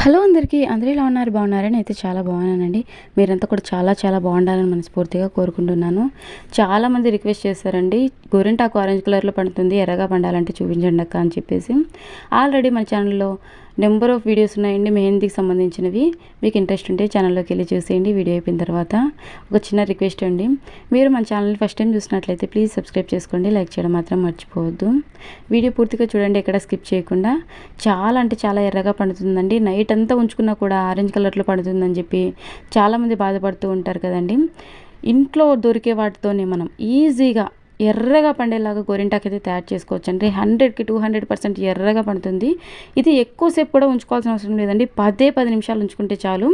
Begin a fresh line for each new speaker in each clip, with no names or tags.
Hello అందరికీ అందరూ ఎలా ఉన్నారు? బాగున్నారని అయితే చాలా బాగున్నానండి. మీరంతా కూడా చాలా బాగుండాలని మనస్ఫూర్తిగా కోరుకుంటున్నాను. చాలామంది రిక్వెస్ట్ చేశారండి, గోరింటాకు ఆరెంజ్ కలర్లో పండుతుంది, ఎర్రగా పండాలంటే చూపించండి అక్క అని చెప్పేసి. ఆల్రెడీ మన ఛానల్లో నెంబర్ ఆఫ్ వీడియోస్ ఉన్నాయండి మెహందీకి సంబంధించినవి. మీకు ఇంట్రెస్ట్ ఉంటే ఛానల్లోకి వెళ్ళి చూసేయండి. వీడియో అయిపోయిన తర్వాత ఒక చిన్న రిక్వెస్ట్ అండి, మీరు మన ఛానల్ని ఫస్ట్ టైం చూసినట్లయితే ప్లీజ్ సబ్స్క్రైబ్ చేసుకోండి, లైక్ చేయడం మాత్రం మర్చిపోవద్దు. వీడియో పూర్తిగా చూడండి, ఎక్కడ స్కిప్ చేయకుండా. చాలా అంటే చాలా ఎర్రగా పండుతుందండి. నైట్ అంతా ఉంచుకున్నా కూడా ఆరెంజ్ కలర్లో పండుతుందని చెప్పి చాలామంది బాధపడుతూ ఉంటారు కదండి. ఇంట్లో దొరికే వాటితోనే మనం ఈజీగా ఎర్రగా పండేలాగా గోరింటాకు అయితే తయారు చేసుకోవచ్చండి. 100కి 200% ఎర్రగా పండుతుంది. ఇది ఎక్కువసేపు కూడా ఉంచుకోవాల్సిన అవసరం లేదండి. 10 నిమిషాలు ఉంచుకుంటే చాలు.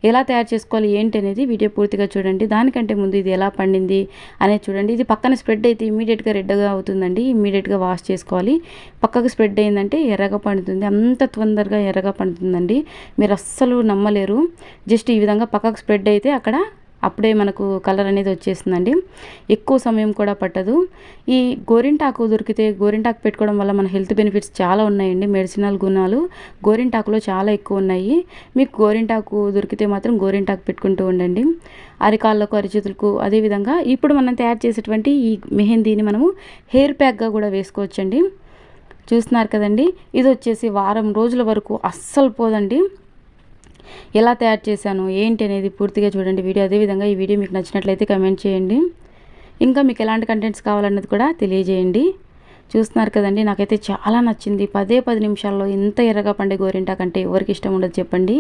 ఎలా తయారు చేసుకోవాలి ఏంటి అనేది వీడియో పూర్తిగా చూడండి. దానికంటే ముందు ఇది ఎలా పండింది అనేది చూడండి. ఇది పక్కన స్ప్రెడ్ అయితే ఇమీడియట్గా రెడ్గా అవుతుందండి. ఇమీడియట్గా వాష్ చేసుకోవాలి. పక్కకు స్ప్రెడ్ అయిందంటే ఎర్రగా పండుతుంది. అంత తొందరగా ఎర్రగా పండుతుందండి, మీరు అస్సలు నమ్మలేరు. జస్ట్ ఈ విధంగా పక్కకు స్ప్రెడ్ అయితే అక్కడ అప్పుడే మనకు కలర్ అనేది వచ్చేస్తుందండి. ఎక్కువ సమయం కూడా పట్టదు. ఈ గోరింటాకు దొరికితే గోరింటాకు పెట్టుకోవడం వల్ల మన హెల్త్ బెనిఫిట్స్ చాలా ఉన్నాయండి. మెడిసినల్ గుణాలు గోరింటాకులో చాలా ఎక్కువ ఉన్నాయి. మీకు గోరింటాకు దొరికితే మాత్రం గోరింటాకు పెట్టుకుంటూ ఉండండి. అరికాళ్ళకు, అరిచేతులకు. అదేవిధంగా ఇప్పుడు మనం తయారు చేసేటువంటి ఈ మెహందీని మనము హెయిర్ ప్యాక్గా కూడా వేసుకోవచ్చండి. చూస్తున్నారు కదండి, ఇది వచ్చేసి వారం రోజుల వరకు అస్సలు పోదండి. ఎలా తయారు చేశాను ఏంటి అనేది పూర్తిగా చూడండి వీడియో. అదేవిధంగా ఈ వీడియో మీకు నచ్చినట్లయితే కమెంట్ చేయండి. ఇంకా మీకు ఎలాంటి కంటెంట్స్ కావాలన్నది కూడా తెలియజేయండి. చూస్తున్నారు కదండి, నాకైతే చాలా నచ్చింది. 10 నిమిషాల్లో ఇంత ఎర్రగా పండే గోరింటాకు అంటే ఎవరికి ఇష్టం ఉండదు చెప్పండి?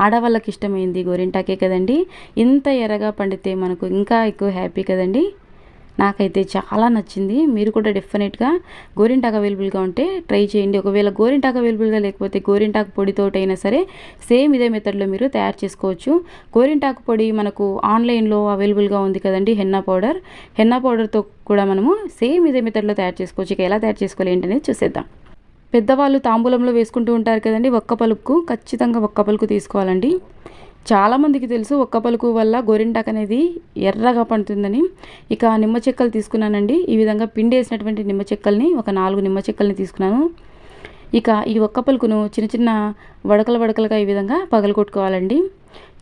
ఆడవాళ్ళకి ఇష్టమైంది గోరింటాకే కదండి. ఇంత ఎర్రగా పండితే మనకు ఇంకా ఎక్కువ హ్యాపీ కదండి. నాకైతే చాలా నచ్చింది. మీరు కూడా డెఫినెట్గా గోరింటాకు అవైలబుల్గా ఉంటే ట్రై చేయండి. ఒకవేళ గోరింటాకు అవైలబుల్గా లేకపోతే గోరింటాకు పొడితోటైనా సరే సేమ్ ఇదే మెథడ్లో మీరు తయారు చేసుకోవచ్చు. గోరింటాకు పొడి మనకు ఆన్లైన్లో అవైలబుల్గా ఉంది కదండి, హెన్నా పౌడర్. హెన్నా పౌడర్తో కూడా మనము సేమ్ ఇదే మెథడ్లో తయారు చేసుకోవచ్చు. ఇక ఎలా తయారు చేసుకోవాలి ఏంటనేది చూసేద్దాం. పెద్దవాళ్ళు తాంబూలంలో వేసుకుంటూ ఉంటారు కదండి, ఒక్క పలుకు, ఖచ్చితంగా ఒక్క పలుకు తీసుకోవాలండి. చాలామందికి తెలుసు ఒక్క పలుకు వల్ల గోరింటాకు అనేది ఎర్రగా పండుతుందని. ఇక నిమ్మ చెక్కలు తీసుకున్నానండి. ఈ విధంగా పిండి వేసినటువంటి నిమ్మ చెక్కల్ని ఒక 4 నిమ్మ చెక్కల్ని తీసుకున్నాను. ఇక ఈ ఒక్క పలుకును చిన్న వడకలుగా ఈ విధంగా పగలగొట్టుకోవాలండి.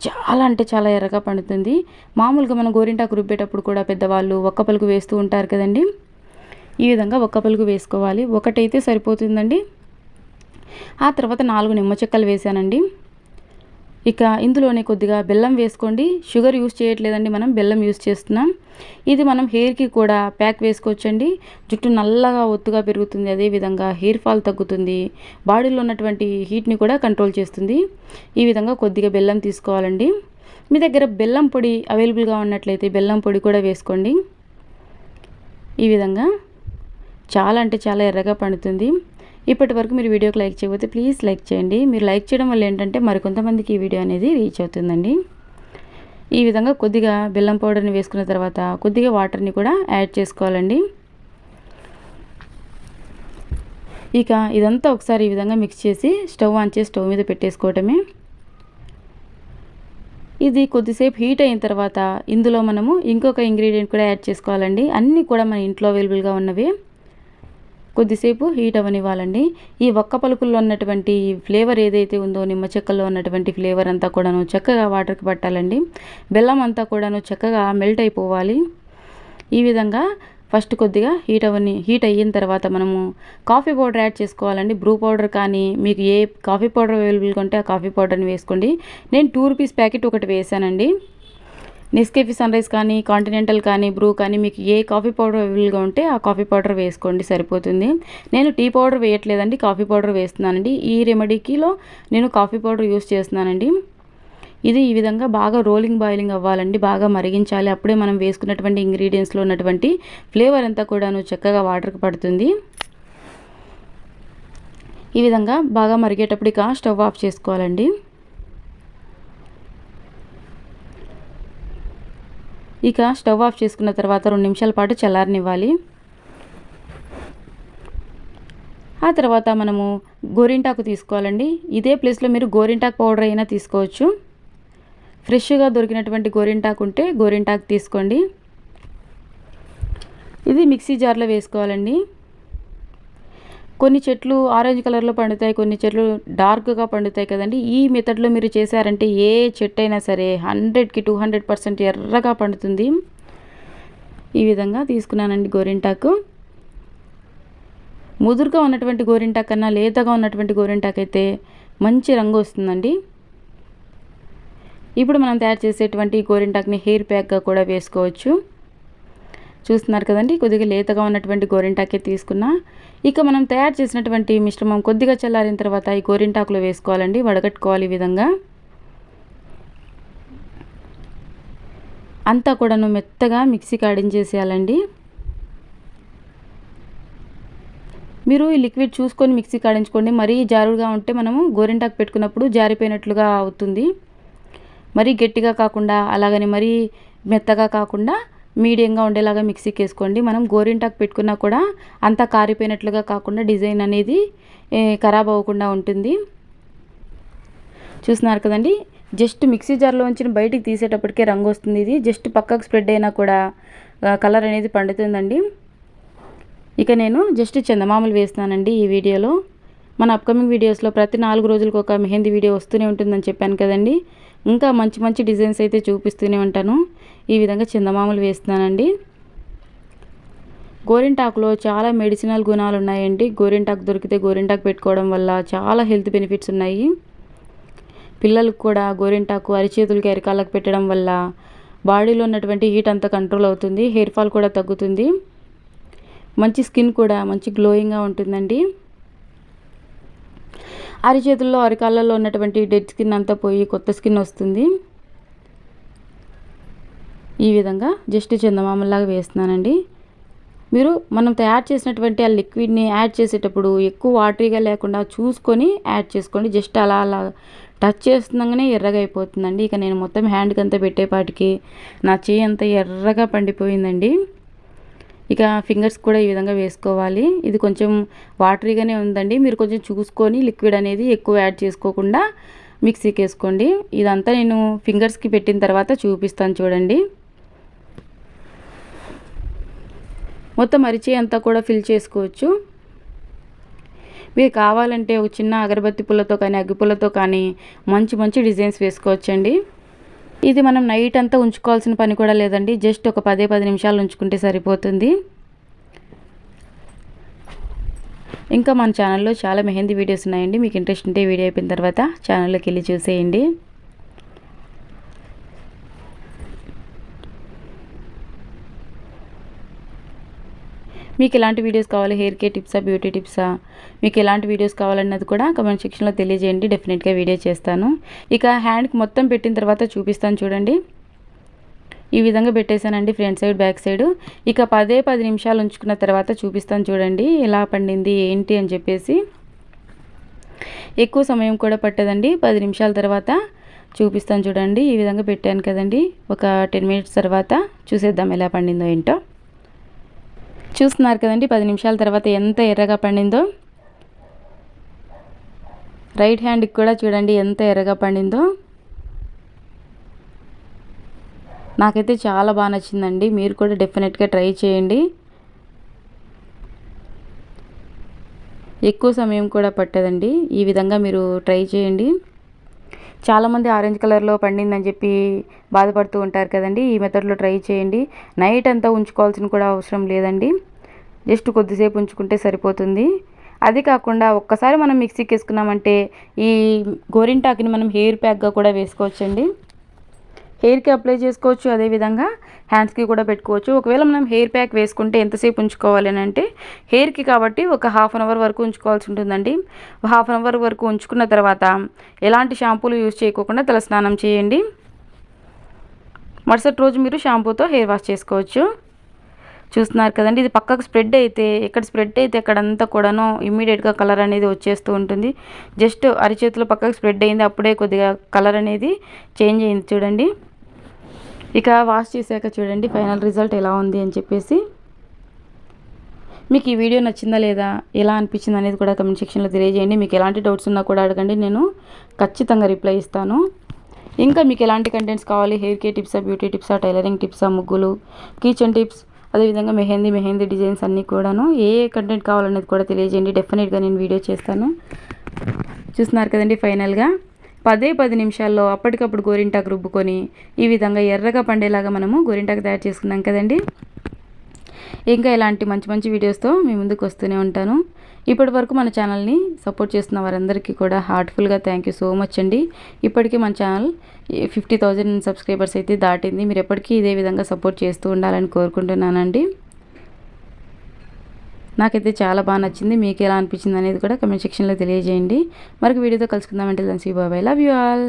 చాలా అంటే చాలా ఎర్రగా పండుతుంది. మామూలుగా మనం గోరింటాకు రుబ్బేటప్పుడు కూడా పెద్దవాళ్ళు ఒక్క పలుకు వేస్తూ ఉంటారు కదండి. ఈ విధంగా ఒక్క పలుకు వేసుకోవాలి. ఒకటైతే సరిపోతుందండి. ఆ తర్వాత 4 నిమ్మ చెక్కలు వేసానండి. ఇక ఇందులోనే కొద్దిగా బెల్లం వేసుకోండి. షుగర్ యూస్ చేయట్లేదండి, మనం బెల్లం యూస్ చేస్తున్నాం. ఇది మనం హెయిర్కి కూడా ప్యాక్ వేసుకోవచ్చండి. జుట్టు నల్లగా ఒత్తుగా పెరుగుతుంది. అదేవిధంగా హెయిర్ ఫాల్ తగ్గుతుంది. బాడీలో ఉన్నటువంటి హీట్ని కూడా కంట్రోల్ చేస్తుంది. ఈ విధంగా కొద్దిగా బెల్లం తీసుకోవాలండి. మీ దగ్గర బెల్లం పొడి అవైలబుల్గా ఉన్నట్లయితే బెల్లం పొడి కూడా వేసుకోండి. ఈ విధంగా చాలా అంటే చాలా ఎర్రగా పండుతుంది. ఇప్పటి వరకు మీరు వీడియోకి లైక్ చేయకపోతే ప్లీజ్ లైక్ చేయండి. మీరు లైక్ చేయడం వల్ల ఏంటంటే మరికొంతమందికి ఈ వీడియో అనేది రీచ్ అవుతుందండి. ఈ విధంగా కొద్దిగా బెల్లం పౌడర్ని వేసుకున్న తర్వాత కొద్దిగా వాటర్ని కూడా యాడ్ చేసుకోవాలండి. ఇక ఇదంతా ఒకసారి ఈ విధంగా మిక్స్ చేసి స్టవ్ ఆన్ చేసి స్టవ్ మీద పెట్టేసుకోవటమే. ఇది కొద్దిసేపు హీట్ అయిన తర్వాత ఇందులో మనము ఇంకొక ఇంగ్రీడియంట్ కూడా యాడ్ చేసుకోవాలండి. అన్నీ కూడా మన ఇంట్లో అవైలబుల్గా ఉన్నవి. కొద్దిసేపు హీట్ అవ్వనివ్వాలండి. ఈ ఒక్క పలుకుల్లో ఉన్నటువంటి ఫ్లేవర్ ఏదైతే ఉందో, నిమ్మ చెక్కల్లో ఉన్నటువంటి ఫ్లేవర్ అంతా కూడాను చక్కగా వాటర్కి పట్టాలండి. బెల్లం అంతా కూడాను చక్కగా మెల్ట్ అయిపోవాలి. ఈ విధంగా ఫస్ట్ కొద్దిగా హీట్ అయిన తర్వాత మనము కాఫీ పౌడర్ యాడ్ చేసుకోవాలండి. బ్రూ పౌడర్ కానీ మీకు ఏ కాఫీ పౌడర్ అవైలబుల్గా ఉంటే ఆ కాఫీ పౌడర్ని వేసుకోండి. నేను 2 రూపీస్ ప్యాకెట్ ఒకటి వేసానండి. నెస్కేఫీ సన్రైజ్ కానీ, కాంటినెంటల్ కానీ, బ్రూ కానీ మీకు ఏ కాఫీ పౌడర్ అవైలబుల్గా ఉంటే ఆ కాఫీ పౌడర్ వేసుకోండి, సరిపోతుంది. నేను టీ పౌడర్ వేయట్లేదండి, కాఫీ పౌడర్ వేస్తున్నానండి. ఈ రెమెడీకిలో నేను కాఫీ పౌడర్ యూస్ చేస్తున్నానండి. ఇది ఈ విధంగా బాగా బాయిలింగ్ అవ్వాలండి, బాగా మరిగించాలి. అప్పుడే మనం వేసుకున్నటువంటి ఇంగ్రీడియంట్స్లో ఉన్నటువంటి ఫ్లేవర్ అంతా కూడాను చక్కగా వాటర్కి పడుతుంది. ఈ విధంగా బాగా మరిగేటప్పుడు ఇక స్టవ్ ఆఫ్ చేసుకోవాలండి. ఇక స్టవ్ ఆఫ్ చేసుకున్న తర్వాత 2 నిమిషాల పాటు చల్లారనివ్వాలి. ఆ తర్వాత మనము గోరింటాకు తీసుకోవాలండి. ఇదే ప్లేస్లో మీరు గోరింటాకు పౌడర్ అయినా తీసుకోవచ్చు. ఫ్రెష్గా దొరికినటువంటి గోరింటాకు ఉంటే గోరింటాకు తీసుకోండి. ఇది మిక్సీ జార్లో వేసుకోవాలండి. కొన్ని చెట్లు ఆరెంజ్ కలర్లో పండుతాయి, కొన్ని చెట్లు డార్క్గా పండుతాయి కదండి. ఈ మెథడ్లో మీరు చేశారంటే ఏ చెట్టు అయినా సరే 100కి 200% ఎర్రగా పండుతుంది. ఈ విధంగా తీసుకున్నానండి గోరింటాకు. ముదురుగా ఉన్నటువంటి గోరింటాకు కన్నా లేతగా ఉన్నటువంటి గోరింటాకు అయితే మంచి రంగు వస్తుందండి. ఇప్పుడు మనం తయారు చేసేటువంటి గోరింటాకుని హెయిర్ ప్యాక్గా కూడా వేసుకోవచ్చు. చూస్తున్నారు కదండి, కొద్దిగా లేతగా ఉన్నటువంటి గోరింటాకే తీసుకున్నా. ఇక మనం తయారు చేసినటువంటి మిశ్రమం కొద్దిగా చల్లారిన తర్వాత ఈ గోరింటాకులో వేసుకోవాలండి, వడగట్టుకోవాలి. ఈ విధంగా అంతా కూడాను మెత్తగా మిక్సీకి ఆడించేసేయాలండి. మీరు ఈ లిక్విడ్ చూసుకొని మిక్సీకి ఆడించుకోండి. మరీ జారుగా ఉంటే మనము గోరింటాకు పెట్టుకున్నప్పుడు జారిపోయినట్లుగా అవుతుంది. మరీ గట్టిగా కాకుండా అలాగని మరీ మెత్తగా కాకుండా మీడియంగా ఉండేలాగా మిక్సీకి వేసుకోండి. మనం గోరింటాకు పెట్టుకున్నా కూడా అంతా కారిపోయినట్లుగా కాకుండా డిజైన్ అనేది ఖరాబ్ అవ్వకుండా ఉంటుంది. చూస్తున్నారు కదండి, జస్ట్ మిక్సీ జార్లో ఉంచి బయటికి తీసేటప్పటికే రంగు వస్తుంది. ఇది జస్ట్ పక్కకు స్ప్రెడ్ అయినా కూడా కలర్ అనేది పండుతుందండి. ఇక నేను జస్ట్ చందమామలు వేస్తున్నానండి ఈ వీడియోలో. మన అప్కమింగ్ వీడియోస్లో ప్రతి 4 రోజులకు ఒక మెహందీ వీడియో వస్తూనే ఉంటుందని చెప్పాను కదండి. ఇంకా మంచి మంచి డిజైన్స్ అయితే చూపిస్తూనే ఉంటాను. ఈ విధంగా చందమామలు వేస్తున్నానండి. గోరింటాకులో చాలా మెడిసినల్ గుణాలు ఉన్నాయండి. గోరింటాకు దొరికితే గోరింటాకు పెట్టుకోవడం వల్ల చాలా హెల్త్ బెనిఫిట్స్ ఉన్నాయి. పిల్లలకు కూడా గోరింటాకు అరిచేతులకి అరికాళ్ళకు పెట్టడం వల్ల బాడీలో ఉన్నటువంటి హీట్ అంతా కంట్రోల్ అవుతుంది. హెయిర్ ఫాల్ కూడా తగ్గుతుంది. మంచి స్కిన్ కూడా మంచి గ్లోయింగ్గా ఉంటుందండి. అరిచేతుల్లో అరికాళ్ళల్లో ఉన్నటువంటి డెడ్ స్కిన్ అంతా పోయి కొత్త స్కిన్ వస్తుంది. ఈ విధంగా జస్ట్ చందమామలాగా వేస్తున్నానండి. మీరు మనం తయారు చేసినటువంటి ఆ లిక్విడ్ని యాడ్ చేసేటప్పుడు ఎక్కువ వాటరీగా లేకుండా చూసుకొని యాడ్ చేసుకోండి. జస్ట్ అలా అలా టచ్ చేస్తుండగానే ఎర్రగా అయిపోతుందండి. ఇక నేను మొత్తం హ్యాండ్కి అంతా పెట్టేపాటికి నా చేయి అంతా ఎర్రగా పండిపోయిందండి. ఇక ఫింగర్స్ కూడా ఈ విధంగా వేసుకోవాలి. ఇది కొంచెం వాటరీగానే ఉందండి. మీరు కొంచెం చూసుకొని లిక్విడ్ అనేది ఎక్కువ యాడ్ చేసుకోకుండా మిక్సీకి వేసుకోండి. ఇదంతా నేను ఫింగర్స్కి పెట్టిన తర్వాత చూపిస్తాను చూడండి. మొత్తం అరిచి అంతా కూడా ఫిల్ చేసుకోవచ్చు. మీరు కావాలంటే ఒక చిన్న అగరబత్తి పుల్లతో కానీ అగ్గిపుల్లతో కానీ మంచి మంచి డిజైన్స్ వేసుకోవచ్చండి. ఇది మనం నైట్ అంతా ఉంచుకోవాల్సిన పని కూడా లేదండి. జస్ట్ ఒక 10 నిమిషాలు ఉంచుకుంటే సరిపోతుంది. ఇంకా మన ఛానల్లో చాలా మెహందీ వీడియోస్ ఉన్నాయండి. మీకు ఇంట్రెస్ట్ ఉంటే వీడియో అయిపోయిన తర్వాత ఛానల్లోకి వెళ్ళి చూసేయండి. మీకు ఎలాంటి వీడియోస్ కావాలి, హెయిర్ కేర్ టిప్సా, బ్యూటీ టిప్సా, మీకు ఎలాంటి వీడియోస్ కావాలన్నది కూడా కామెంట్ సెక్షన్లో తెలియజేయండి. డెఫినెట్గా వీడియో చేస్తాను. ఇక హ్యాండ్కి మొత్తం పెట్టిన తర్వాత చూపిస్తాను చూడండి. ఈ విధంగా పెట్టేశానండి ఫ్రంట్ సైడ్ బ్యాక్ సైడ్. ఇక 10 నిమిషాలు ఉంచుకున్న తర్వాత చూపిస్తాను చూడండి ఎలా పండింది ఏంటి అని చెప్పేసి. ఎక్కువ సమయం కూడా పట్టదండి. 10 నిమిషాల తర్వాత చూపిస్తాను చూడండి. ఈ విధంగా పెట్టాను కదండి. ఒక 10 మినిట్స్ తర్వాత చూసేద్దాం ఎలా పండిందో ఏంటో. చూస్తున్నారు కదండి 10 నిమిషాల తర్వాత ఎంత ఎర్రగా పండిందో. రైట్ హ్యాండ్కి కూడా చూడండి ఎంత ఎర్రగా పండిందో. నాకైతే చాలా బాగా నచ్చిందండి. మీరు కూడా డెఫినెట్గా ట్రై చేయండి. ఎక్కువ సమయం కూడా పట్టదండి. ఈ విధంగా మీరు ట్రై చేయండి. చాలామంది ఆరెంజ్ కలర్లో పండిందని చెప్పి బాధపడుతూ ఉంటారు కదండి. ఈ మెథడ్లో ట్రై చేయండి. నైట్ అంతా ఉంచుకోవాల్సిన కూడా అవసరం లేదండి. జస్ట్ కొద్దిసేపు ఉంచుకుంటే సరిపోతుంది. అది కాకుండా ఒక్కసారి మనం మిక్సీకి వేసుకున్నామంటే ఈ గోరింటాకుని మనం హెయిర్ ప్యాక్గా కూడా వేసుకోవచ్చండి. హెయిర్కి అప్లై చేసుకోవచ్చు, అదేవిధంగా హ్యాండ్స్కి కూడా పెట్టుకోవచ్చు. ఒకవేళ మనం హెయిర్ ప్యాక్ వేసుకుంటే ఎంతసేపు ఉంచుకోవాలి అని అంటే హెయిర్కి కాబట్టి ఒక హాఫ్ అన్ అవర్ వరకు ఉంచుకోవాల్సి ఉంటుందండి. హాఫ్ అన్ అవర్ వరకు ఉంచుకున్న తర్వాత ఎలాంటి షాంపూలు యూజ్ చేయకోకుండా తల స్నానం చేయండి. మరుసటి రోజు మీరు షాంపూతో హెయిర్ వాష్ చేసుకోవచ్చు. చూస్తున్నారు కదండి, ఇది పక్కకు స్ప్రెడ్ అయితే అక్కడంతా కూడాను ఇమ్మీడియట్గా కలర్ అనేది వచ్చేస్తూ ఉంటుంది. జస్ట్ అరిచేతులు పక్కకు స్ప్రెడ్ అయింది, అప్పుడే కొద్దిగా కలర్ అనేది చేంజ్ అయింది చూడండి. ఇక వాష్ చేశాక చూడండి ఫైనల్ రిజల్ట్ ఎలా ఉంది అని చెప్పేసి. మీకు ఈ వీడియో నచ్చిందా లేదా, ఎలా అనిపించింది అనేది కూడా కమెంట్ సెక్షన్లో తెలియజేయండి. మీకు ఎలాంటి డౌట్స్ ఉన్నా కూడా అడగండి, నేను ఖచ్చితంగా రిప్లై ఇస్తాను. ఇంకా మీకు ఎలాంటి కంటెంట్స్ కావాలి, హెయిర్ కేర్ టిప్సా, బ్యూటీ టిప్సా, టైలరింగ్ టిప్సా, ముగ్గులు, కిచెన్ టిప్స్, అదేవిధంగా మెహందీ డిజైన్స్ అన్నీ కూడాను ఏ కంటెంట్ కావాలనేది కూడా తెలియజేయండి. డెఫినెట్గా నేను వీడియో చేస్తాను. చూస్తున్నారు కదండి, ఫైనల్గా 10 నిమిషాల్లో అప్పటికప్పుడు గోరింటాకు రుబ్బుకొని ఈ విధంగా ఎర్రగా పండేలాగా మనము గోరింటాకు తయారు చేసుకున్నాం కదండి. ఇంకా ఇలాంటి మంచి వీడియోస్తో మీ ముందుకు వస్తూనే ఉంటాను. ఇప్పటి వరకు మన ఛానల్ని సపోర్ట్ చేస్తున్న వారందరికీ కూడా హార్ట్ఫుల్గా థ్యాంక్ యూ సో మచ్ అండి. ఇప్పటికీ మన ఛానల్ 50,000 సబ్స్క్రైబర్స్ అయితే దాటింది. మీరు ఎప్పటికీ ఇదే విధంగా సపోర్ట్ చేస్తూ ఉండాలని కోరుకుంటున్నానండి. నాకైతే చాలా బాగా నచ్చింది. మీకు ఎలా అనిపించింది అనేది కూడా కమెంట్ సెక్షన్లో తెలియజేయండి. మరొక వీడియోతో కలుసుకుందామంటే లవ్ యూ ఆల్.